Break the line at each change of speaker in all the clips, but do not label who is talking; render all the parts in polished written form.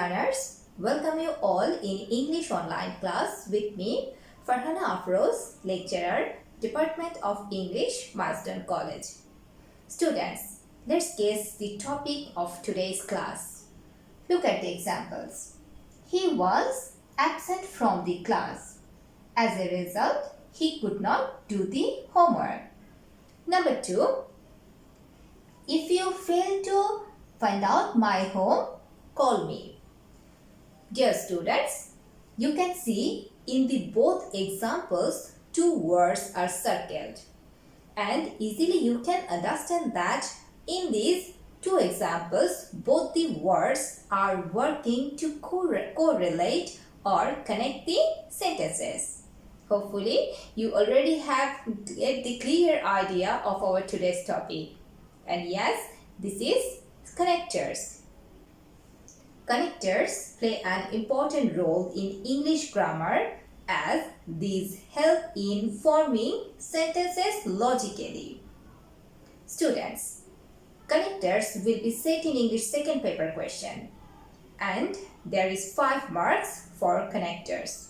learners, welcome you all in English online class with me, Farhana Afroz, lecturer, Department of English, Marsden College. Students, let's guess the topic of today's class. Look at the examples. He was absent from the class. As a result, he could not do the homework. Number 2. If you fail to find out my home, call me. Dear students, you can see in the both examples two words are circled. And easily you can understand that in these two examples, both the words are working to correlate or connect the sentences. Hopefully, you already have the clear idea of our today's topic. And yes, this is connectors. Connectors play an important role in English grammar as these help in forming sentences logically. Students, connectors will be set in English second paper question and there is 5 marks for connectors.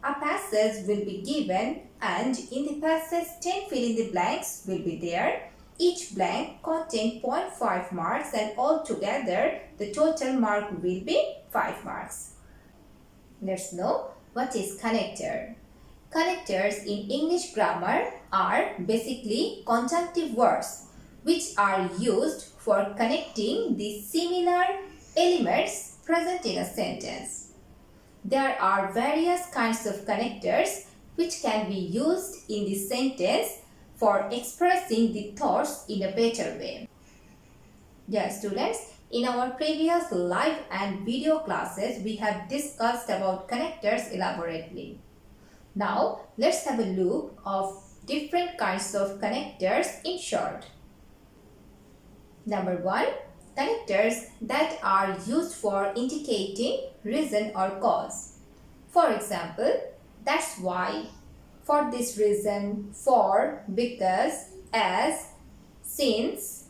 A passage will be given and in the passage 10 fill in the blanks will be there. Each blank contains 0.5 marks and altogether the total mark will be 5 marks. Let's know what is connector. Connectors in English grammar are basically conjunctive words which are used for connecting the similar elements present in a sentence. There are various kinds of connectors which can be used in the sentence for expressing the thoughts in a better way. Dear students, in our previous live and video classes, we have discussed about connectors elaborately. Now, let's have a look of different kinds of connectors in short. Number 1. Connectors that are used for indicating reason or cause. For example, that's why, for this reason, for, because, as, since,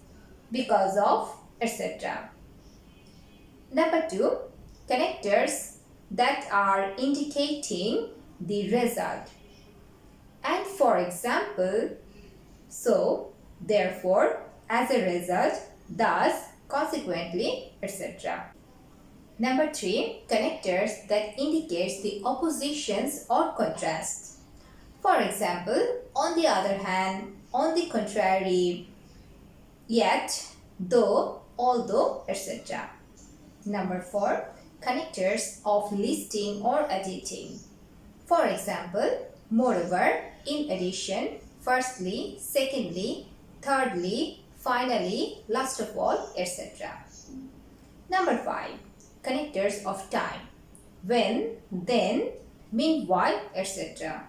because of, etc. Number 2. Connectors that are indicating the result. And for example, so, therefore, as a result, thus, consequently, etc. Number 3. Connectors that indicates the oppositions or contrasts. For example, on the other hand, on the contrary, yet, though, although, etc. Number 4. Connectors of listing or adjective. For example, moreover, in addition, firstly, secondly, thirdly, finally, last of all, etc. Number 5. Connectors of time. When, then, meanwhile, etc.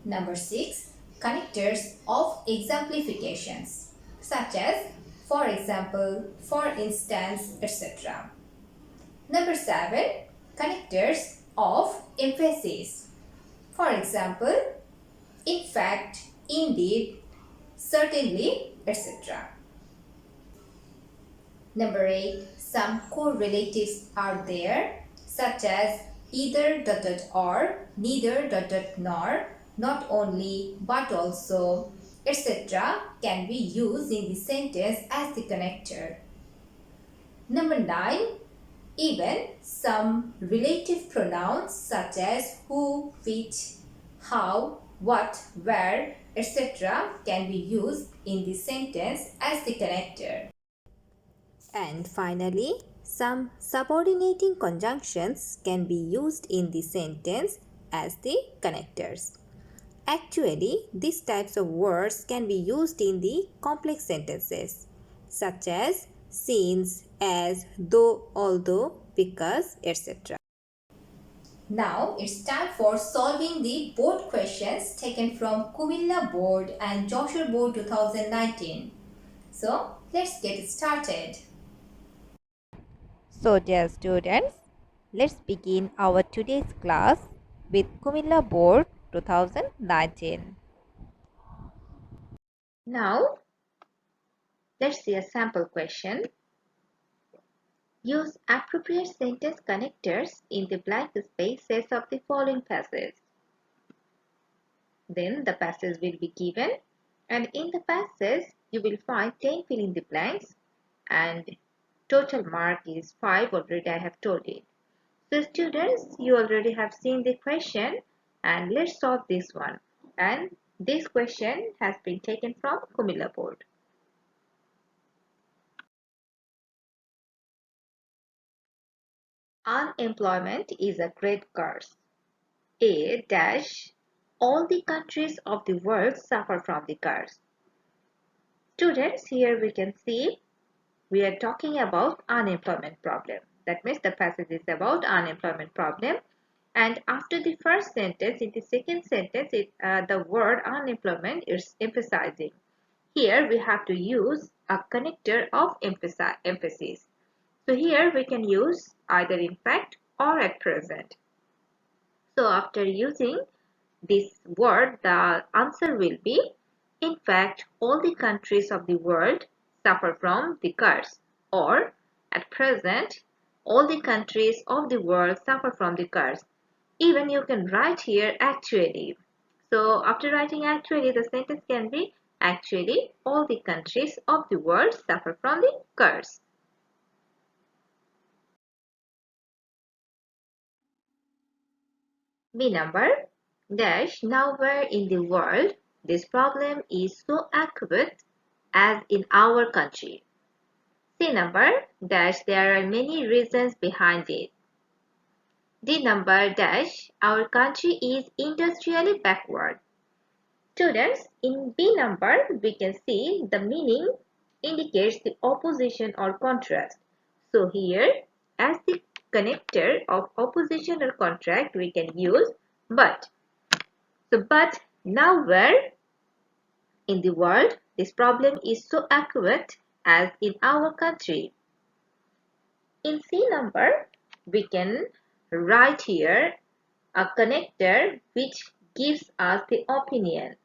Number 6. Connectors of exemplifications such as for example, for instance, etc. Number 7. Connectors of emphasis. For example, in fact, indeed, certainly, etc. Number 8. Some correlatives are there such as either ... or, neither ... nor, not only but also, etc. can be used in the sentence as the connector. Number 9. Even some relative pronouns such as who, which, how, what, where, etc. can be used in the sentence as the connector. And finally, some subordinating conjunctions can be used in the sentence as the connectors. Actually, these types of words can be used in the complex sentences such as since, as, though, although, because, etc. Now it's time for solving the board questions taken from Kumilla Board and Joshua Board 2019. So let's get started.
So dear students, let's begin our today's class with Kumilla Board 2019.
Now let's see a sample question.
Use appropriate sentence connectors in the blank spaces of the following passage. Then the passage will be given, and in the passage you will find 10 fill in the blanks, and total mark is 5. Already I have told it. So students, you already have seen the question, and let's solve this one. And this question has been taken from Kumila board. Unemployment is a great curse. A dash all the countries of the world suffer from the curse. Students, here we can see we are talking about unemployment problem. That means the passage is about unemployment problem. And after the first sentence, in the second sentence, the word unemployment is emphasizing. Here we have to use a connector of emphasis. So here we can use either in fact or at present. So after using this word, the answer will be, in fact, all the countries of the world suffer from the curse, or at present, all the countries of the world suffer from the curse. Even you can write here actually. So after writing actually, the sentence can be, actually, all the countries of the world suffer from the curse. B number dash nowhere in the world this problem is so acute as in our country. C number dash there are many reasons behind it. D number dash our country is industrially backward. Students, in B number we can see the meaning indicates the opposition or contrast. So here as the connector of opposition or contrast we can use but. So but nowhere in the world this problem is so acute as in our country. In C number we can write here a connector which gives us the opinion.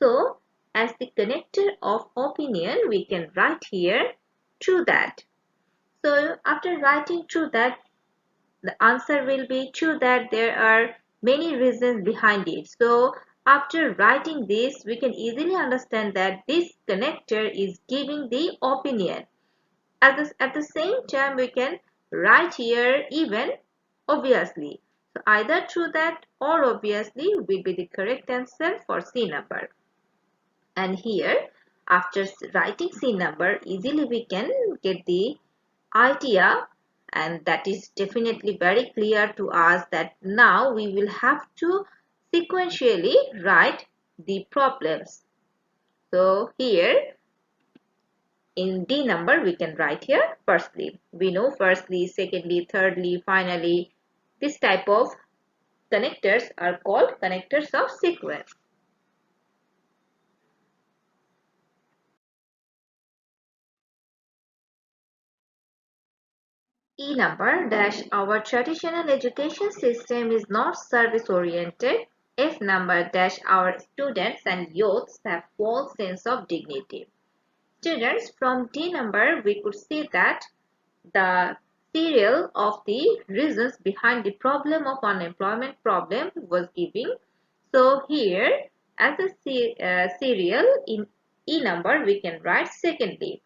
So as the connector of opinion we can write here true that. So after writing true that, the answer will be true that there are many reasons behind it. So after writing this, we can easily understand that this connector is giving the opinion. At the same time, we can write here even obviously. So either true that or obviously will be the correct answer for C number. And here, after writing C number, easily we can get the idea, and that is definitely very clear to us that now we will have to sequentially write the problems. So here in D number we can write here firstly. We know firstly, secondly, thirdly, finally. This type of connectors are called connectors of sequence. E number dash our traditional education system is not service oriented. F number dash our students and youths have false sense of dignity. Students, from D number we could see that the serial of the reasons behind the problem of unemployment problem was giving. So here as a serial in E number we can write secondly.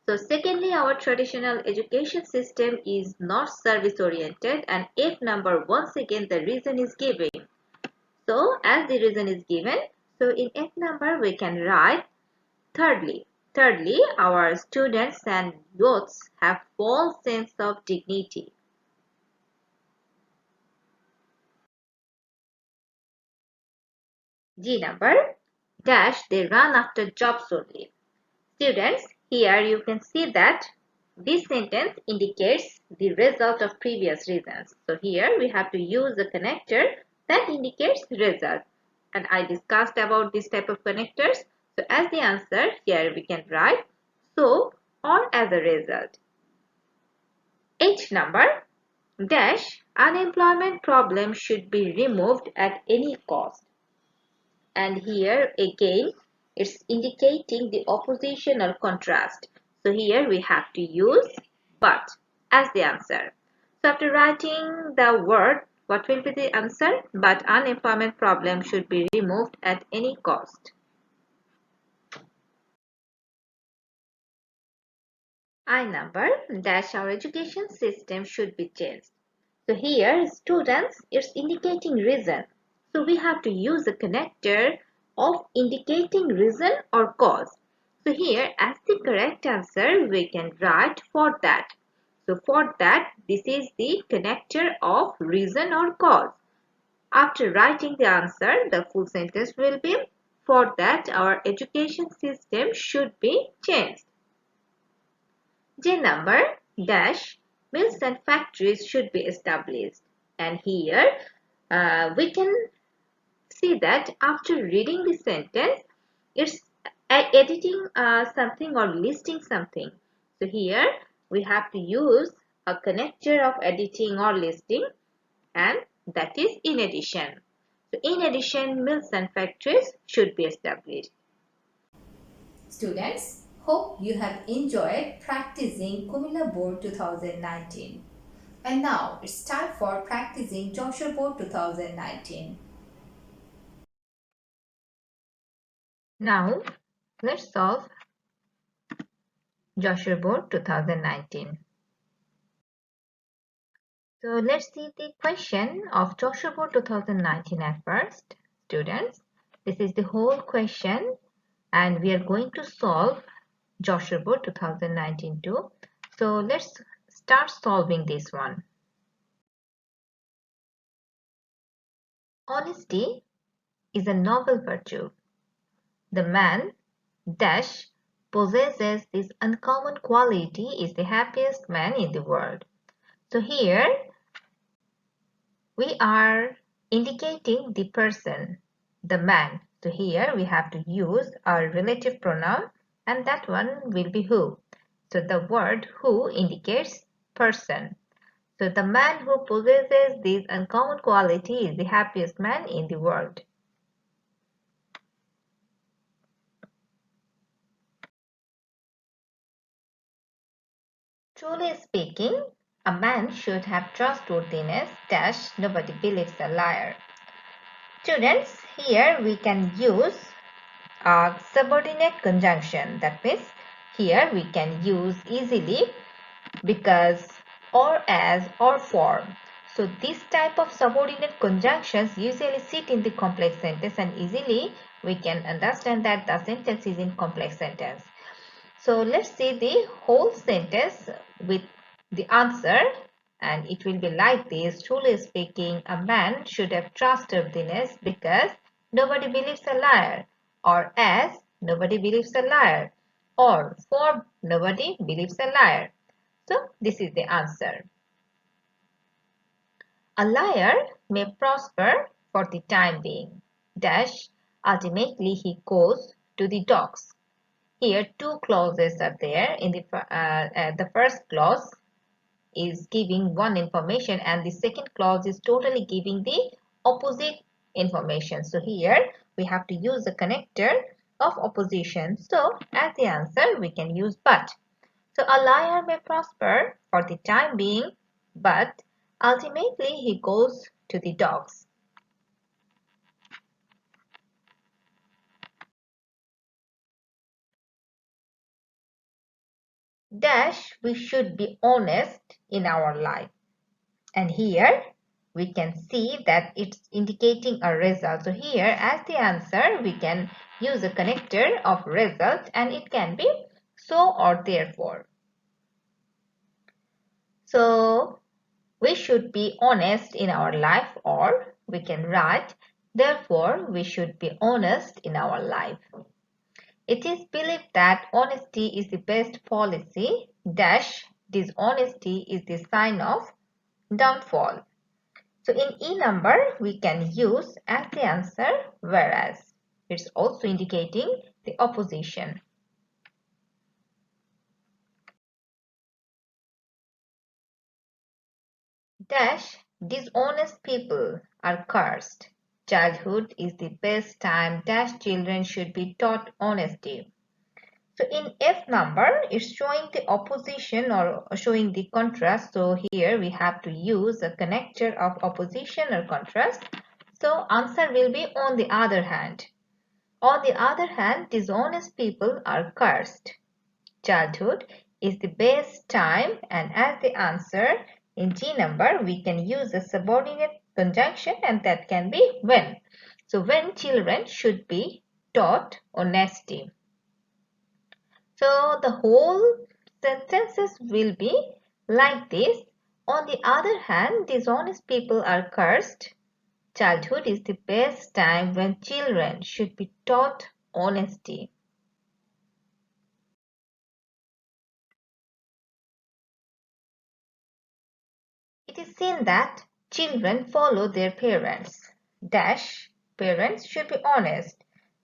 So secondly, our traditional education system is not service oriented, and F number once again the reason is given. So as the reason is given, so in F number we can write thirdly. Thirdly, our students and youths have false sense of dignity. G number dash they run after jobs only. Students, here you can see that this sentence indicates the result of previous reasons. So here we have to use a connector that indicates result. And I discussed about this type of connectors. So as the answer, here we can write so or as a result. H number dash unemployment problem should be removed at any cost. And here again it's indicating the opposition or contrast. So here we have to use but as the answer. So after writing the word, what will be the answer? But unemployment problem should be removed at any cost. I number dash our education system should be changed. So here students, it's indicating reason. So we have to use a connector of indicating reason or cause. So here as the correct answer we can write for that. So for that this is the connector of reason or cause. After writing the answer the full sentence will be for that our education system should be changed. J number dash mills and factories should be established. And here we can see that after reading the sentence, it's editing something or listing something. So here we have to use a connector of editing or listing, and that is in addition. So in addition, mills and factories should be established.
Students, hope you have enjoyed practicing Kumila Board 2019. And now it's time for practicing Joshua Board 2019.
Now let's solve Joshua Board 2019. So let's see the question of Joshua Board 2019 at first. Students, this is the whole question and we are going to solve Joshua Board 2019 too. So let's start solving this one. Honesty is a noble virtue. The man dash possesses this uncommon quality is the happiest man in the world. So here we are indicating the person, the man. So here we have to use our relative pronoun and that one will be who. So the word who indicates person. So the man who possesses this uncommon quality is the happiest man in the world. Truly speaking, a man should have trustworthiness dash nobody believes a liar. Students, here we can use a subordinate conjunction. That means here we can use easily because or as or for. So this type of subordinate conjunctions usually sit in the complex sentence and easily we can understand that the sentence is in complex sentence. So let's see the whole sentence with the answer and it will be like this. Truly speaking, a man should have trustworthiness because nobody believes a liar, or as nobody believes a liar, or for nobody believes a liar. So this is the answer. A liar may prosper for the time being. Dash, ultimately he goes to the dogs. Here two clauses are there. In the first clause is giving one information and the second clause is totally giving the opposite information. So here we have to use a connector of opposition. So as the answer we can use but. So a liar may prosper for the time being, but ultimately he goes to the dogs. Dash, we should be honest in our life. And here we can see that it's indicating a result. So here as the answer we can use a connector of result and it can be so or therefore. So we should be honest in our life or we can write therefore we should be honest in our life. It is believed that honesty is the best policy dash dishonesty is the sign of downfall. So in E number, we can use as the answer whereas. It's also indicating the opposition. Dash, dishonest people are cursed. Childhood is the best time dash children should be taught honesty. So in F number, it's showing the opposition or showing the contrast. So here we have to use a connector of opposition or contrast. So answer will be on the other hand. On the other hand, dishonest people are cursed. Childhood is the best time, and as the answer in G number, we can use a subordinate conjunction, and that can be when. So when children should be taught honesty. So the whole sentences will be like this. On the other hand, dishonest people are cursed. Childhood is the best time when children should be taught honesty. It is seen that children follow their parents. Dash, parents should be honest.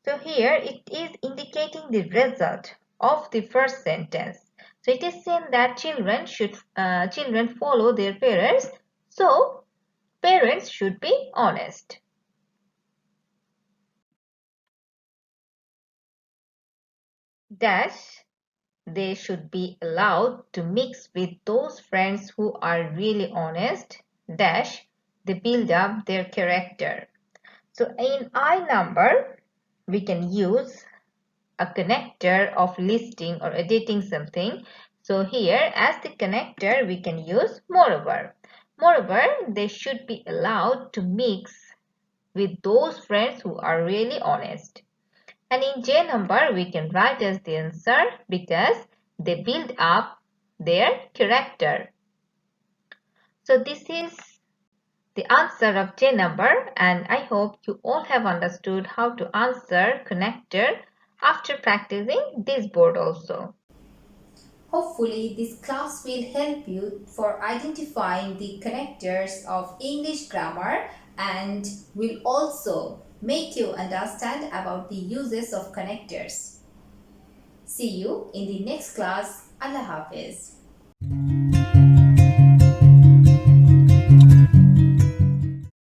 So here it is indicating the result of the first sentence. So it is seen that children follow their parents. So parents should be honest. Dash, they should be allowed to mix with those friends who are really honest. Dash, they build up their character. So in I number, we can use a connector of listing or editing something. So here as the connector, we can use moreover. Moreover, they should be allowed to mix with those friends who are really honest. And in J number, we can write as the answer because they build up their character. So this is the answer of J number, and I hope you all have understood how to answer connector after practicing this board also.
Hopefully, this class will help you for identifying the connectors of English grammar and will also make you understand about the uses of connectors. See you in the next class. Allah Hafiz.